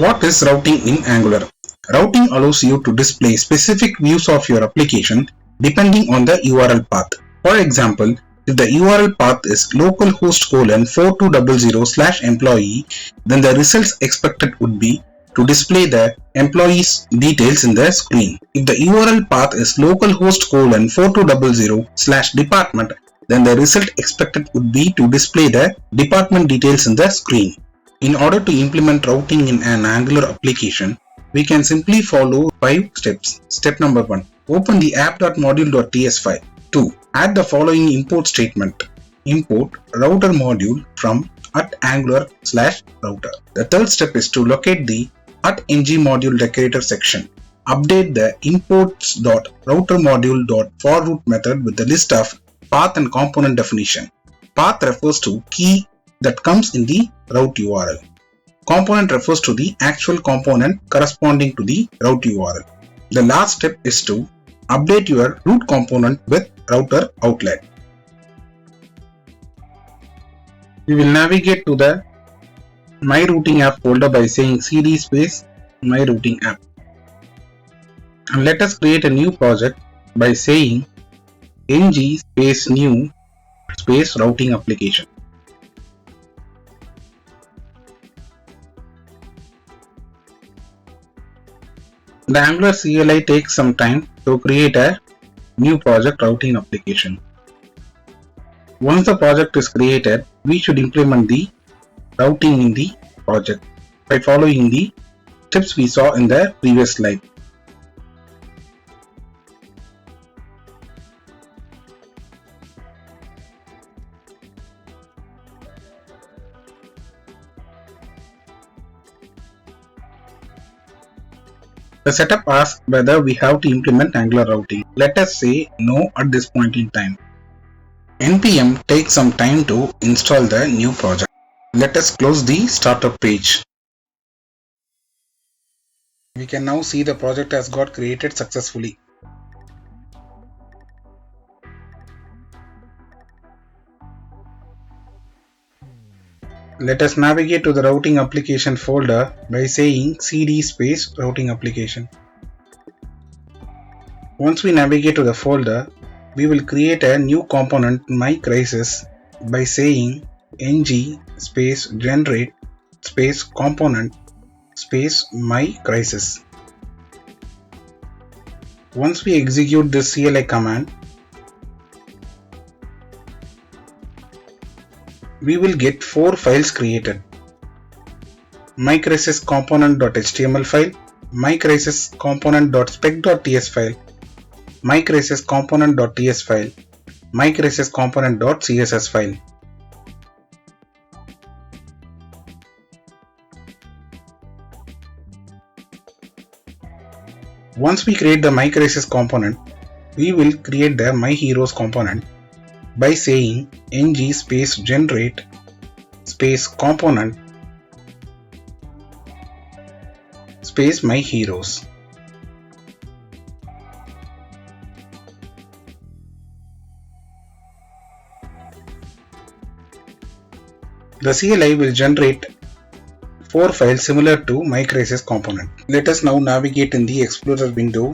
What is routing in Angular? Routing allows you to display specific views of your application depending on the URL path. For example, if the URL path is localhost:4200/employee, then the results expected would be to display the employee's details in the screen. If the URL path is localhost:4200/department, then the result expected would be to display the department details in the screen. In order to implement routing in an Angular application, we can simply follow 5 steps. Step number 1. Open the app.module.ts file. 2. Add the following import statement. Import router module from @angular/router. The third step is to locate the @ng-module decorator section. Update the imports.routermodule.forRoot method with the list of path and component definition. Path refers to key that comes in the route URL. Component refers to the actual component corresponding to the route URL. The last step is to update your root component with router outlet. We will navigate to the My Routing App folder by saying cd space My Routing App. And let us create a new project by saying ng space new space routing application. The Angular CLI takes some time to create a new project routing application. Once the project is created, we should implement the routing in the project by following the steps we saw in the previous slide. The setup asks whether we have to implement Angular routing. Let us say no at this point in time. npm takes some time to install the new project. Let us close the startup page. We can now see the project has got created successfully. Let us navigate to the routing application folder by saying cd space routing application. Once we navigate to the folder, we will create a new component myCrisis by saying ng space generate space component space myCrisis. Once we execute this CLI command, we will get 4 files created: myCrisis component.html file, myCrisis component.spec.ts file, myCrisis component.ts file, myCrisis component.css file. Once we create the myCrisis component, we will create the myHeroes component by saying ng space generate space component space myHeroes. The CLI will generate 4 files similar to myCrisis component. Let us now navigate in the Explorer window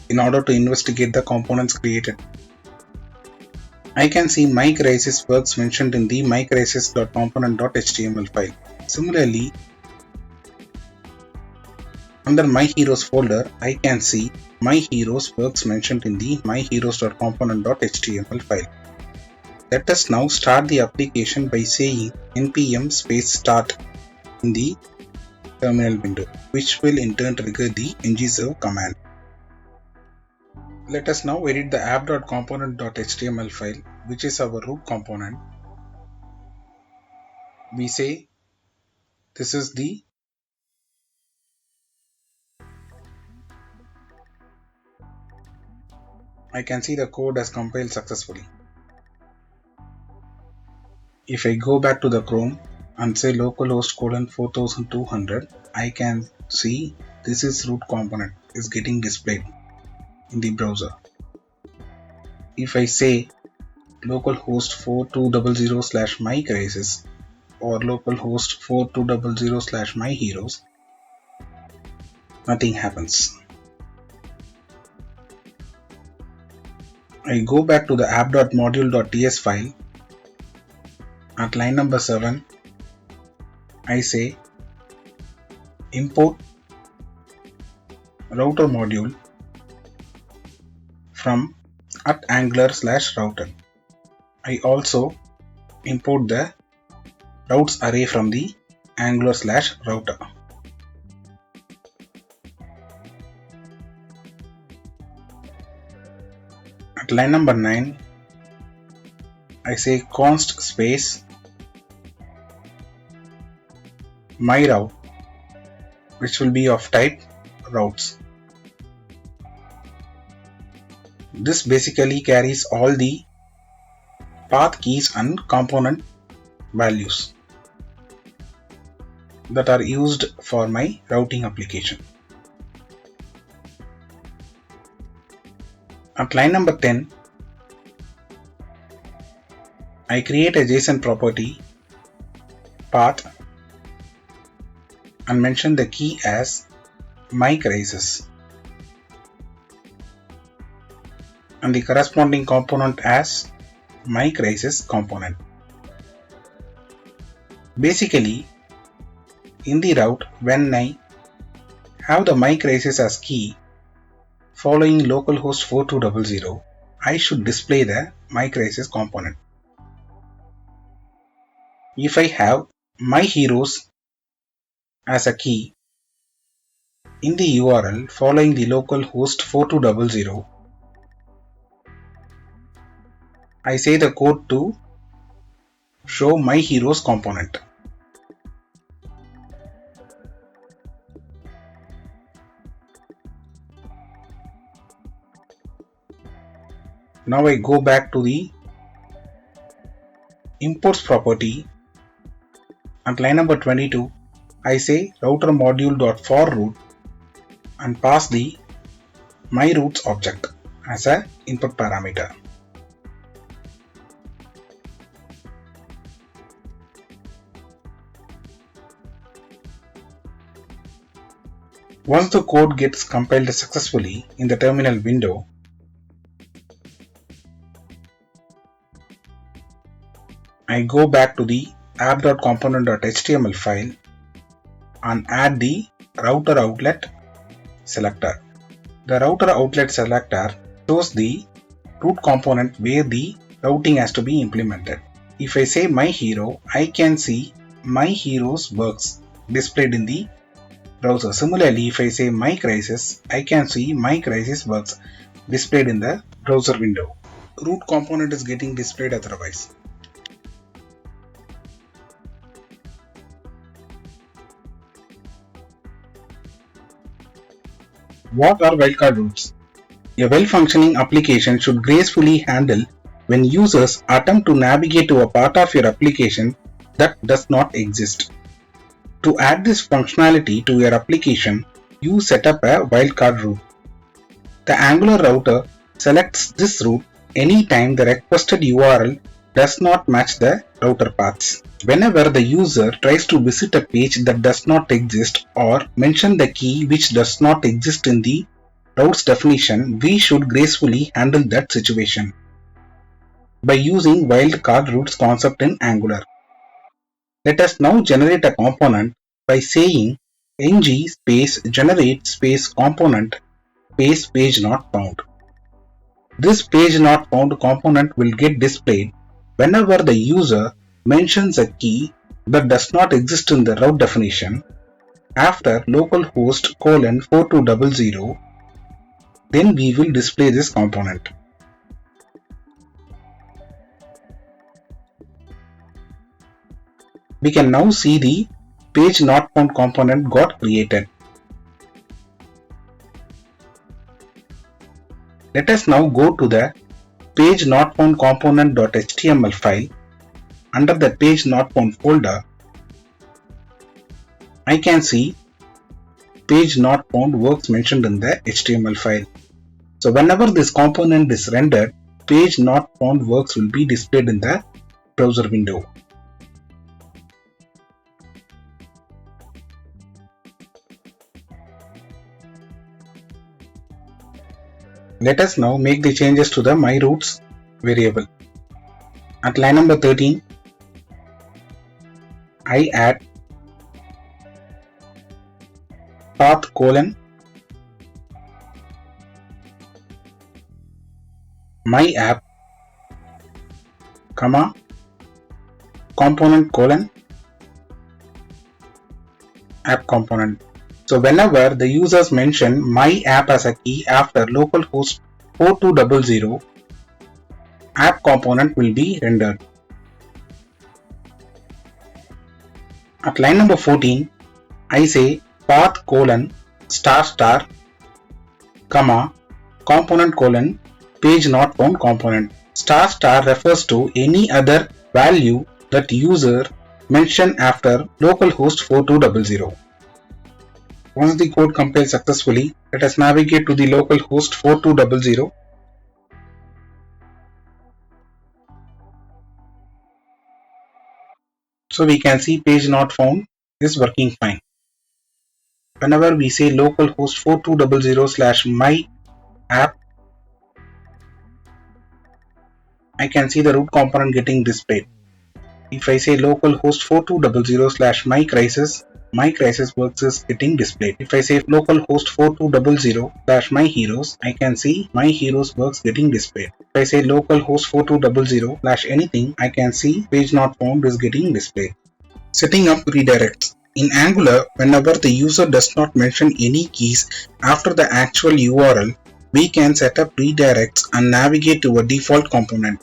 in order to investigate the components created. I can see myCrisis works mentioned in the myCrisis.component.html file. Similarly, under myHeroes folder, I can see myHeroes works mentioned in the myHeroes.component.html file. Let us now start the application by saying npm space start in the terminal window, which will in turn trigger the ngserve command. Let us now edit the app.component.html file, which is our root component. We say this is the I can see the code has compiled successfully. If I go back to the Chrome and say localhost:4200, I can see this is root component is getting displayed in the browser. If I say localhost:4200/myCrisis or localhost:4200/myHeroes, nothing happens. I go back to the app.module.ts file. At line number 7, I say import router module from @angular/router. I also import the routes array from the angular/router. At line number 9, I say const space my route, which will be of type routes. This basically carries all the path keys and component values that are used for my routing application. At line number 10, I create a JSON property path and mention the key as my crisis and the corresponding component as my crisis component. Basically, in the route, when I have the my crisis as key following localhost 4200, I should display the my crisis component. If I have my heroes as a key in the URL following the localhost 4200, I say the code to show my heroes component. Now I go back to the imports property. At line number 22, I say router module.forRoute and pass the myRoutes object as an input parameter. Once the code gets compiled successfully in the terminal window, I go back to the app.component.html file and add the router outlet selector. The router outlet selector shows the root component where the routing has to be implemented. If I say my hero, I can see my hero's works displayed in the browser. Similarly, if I say my crisis, I can see my crisis works displayed in the browser window. Root component is getting displayed otherwise. What are wildcard routes? A well-functioning application should gracefully handle when users attempt to navigate to a part of your application that does not exist. To add this functionality to your application, you set up a wildcard route. The Angular router selects this route anytime the requested URL does not match the router paths. Whenever the user tries to visit a page that does not exist or mention the key which does not exist in the route's definition, we should gracefully handle that situation by using wildcard routes concept in Angular. Let us now generate a component by saying ng space generate space component space page not found. This page not found component will get displayed whenever the user mentions a key that does not exist in the route definition after localhost 4200, then we will display this component. We can now see the page not found component got created. Let us now go to the page not found component.html file. Under the page not found folder, I can see page not found works mentioned in the HTML file. So whenever this component is rendered, page not found works will be displayed in the browser window. Let us now make the changes to the my routes variable. At line number 13, I add path colon my app comma component colon app component. So whenever the users mention my app as a key after localhost 4200, app component will be rendered. At line number 14, I say path colon star star comma component colon page not found component. Star star refers to any other value that user mentioned after localhost 4200. Once the code compiles successfully, let us navigate to the localhost 4200. So we can see page not found is working fine. Whenever we say localhost 4200/my app, I can see the root component getting displayed. If I say localhost 4200/my crisis works is getting displayed. If I say localhost 4200/my heroes, I can see my heroes works getting displayed. If I say localhost 4200/anything, I can see page not found is getting displayed. Setting up redirects. In Angular, whenever the user does not mention any keys after the actual URL, we can set up redirects and navigate to a default component.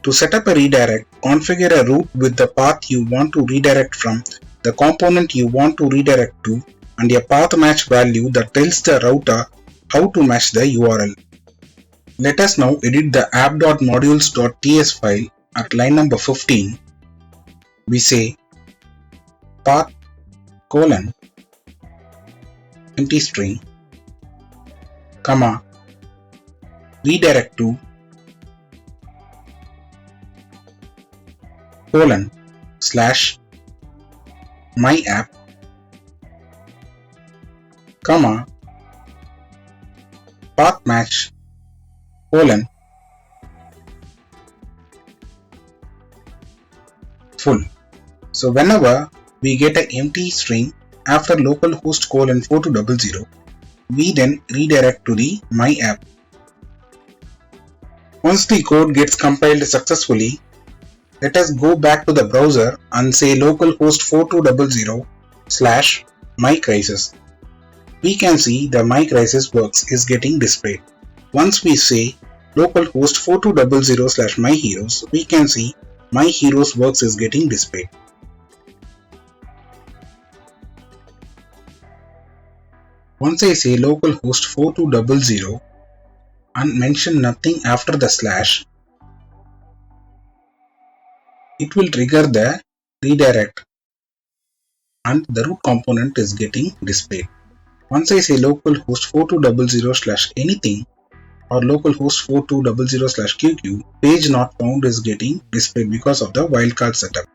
To set up a redirect, configure a route with the path you want to redirect from, the component you want to redirect to, and a path match value that tells the router how to match the URL. Let us now edit the app.modules.ts file. At line number 15. We say path colon empty string comma redirect to colon slash my app comma path match colon full. So whenever we get an empty string after localhost colon 4200, we then redirect to the my app. Once the code gets compiled successfully, let us go back to the browser and say localhost 4200/my crisis. We can see the my crisis works is getting displayed. Once we say localhost 4200/my heroes, we can see my heroes works is getting displayed. Once I say localhost 4200 and mention nothing after the slash, it will trigger the redirect and the root component is getting displayed. Once I say localhost 4200/anything or localhost 4200/QQ, page not found is getting displayed because of the wildcard setup.